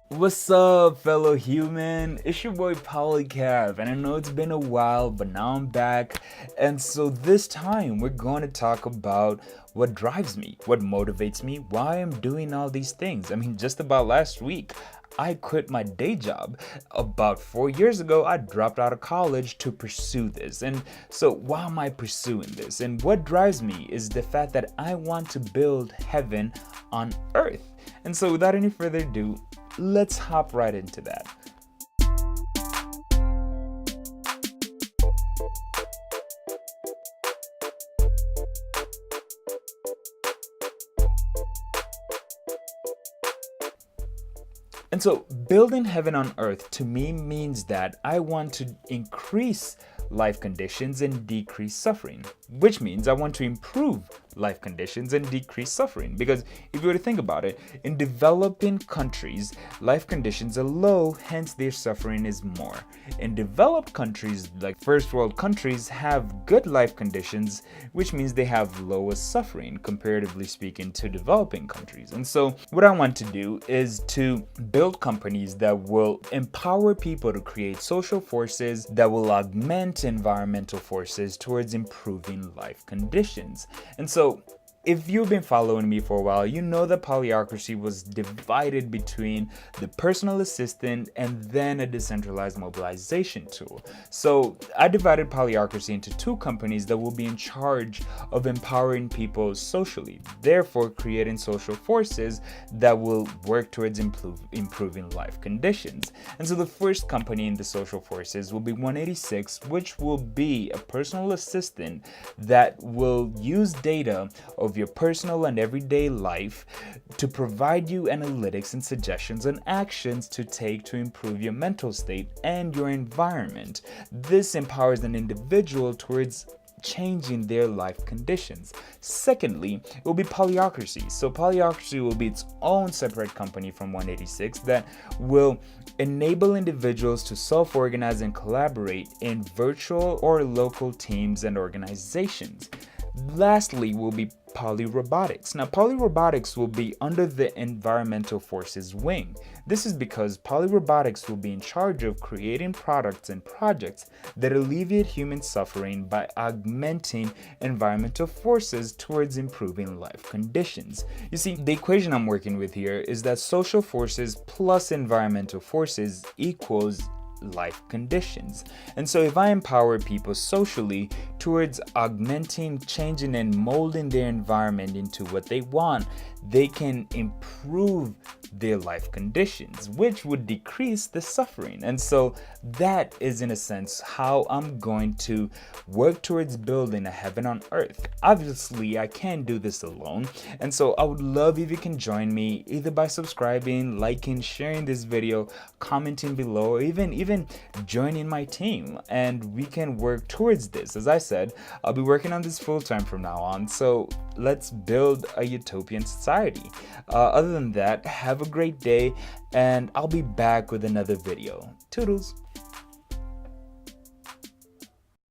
What's up, fellow human? It's your boy Polycap, and I know it's been a while, but now I'm back. And so this time we're going to talk about what drives me, what motivates me, why I'm doing all these things. I mean, just about last week, I quit my day job. About 4 years ago, I dropped out of college to pursue this. And so why am I pursuing this? And what drives me is the fact that I want to build heaven on earth. And so without any further ado, let's hop right into that. And so building heaven on earth to me means that I want to increase life conditions and decrease suffering, which means I want to improve life conditions and decrease suffering. Because if you were to think about it, in developing countries, life conditions are low, hence their suffering is more. In developed countries, like first world countries, have good life conditions, which means they have lower suffering, comparatively speaking, to developing countries. And so what I want to do is to build companies that will empower people to create social forces that will augment environmental forces towards improving life conditions. And so if you've been following me for a while, you know that polyocracy was divided between the personal assistant and then a decentralized mobilization tool. So I divided polyocracy into two companies that will be in charge of empowering people socially, therefore creating social forces that will work towards improving life conditions. And so the first company in the social forces will be 186, which will be a personal assistant that will use data of your personal and everyday life to provide you analytics and suggestions and actions to take to improve your mental state and your environment. This empowers an individual towards changing their life conditions. Secondly, it will be polyocracy. So polyocracy will be its own separate company from 186 that will enable individuals to self-organize and collaborate in virtual or local teams and organizations. Lastly will be polyrobotics. Now, polyrobotics will be under the environmental forces wing. This is because polyrobotics will be in charge of creating products and projects that alleviate human suffering by augmenting environmental forces towards improving life conditions. You see, the equation I'm working with here is that social forces plus environmental forces equals life conditions. And so if I empower people socially towards augmenting, changing, and molding their environment into what they want, they can improve their life conditions, which would decrease the suffering. And so that is, in a sense, how I'm going to work towards building a heaven on earth. Obviously, I can't do this alone, and so I would love if you can join me either by subscribing, liking, sharing this video, commenting below, or even joining my team, and we can work towards this. As I said, I'll be working on this full-time from now on, so let's build a utopian society. Other than that, have a great day, and I'll be back with another video. Toodles!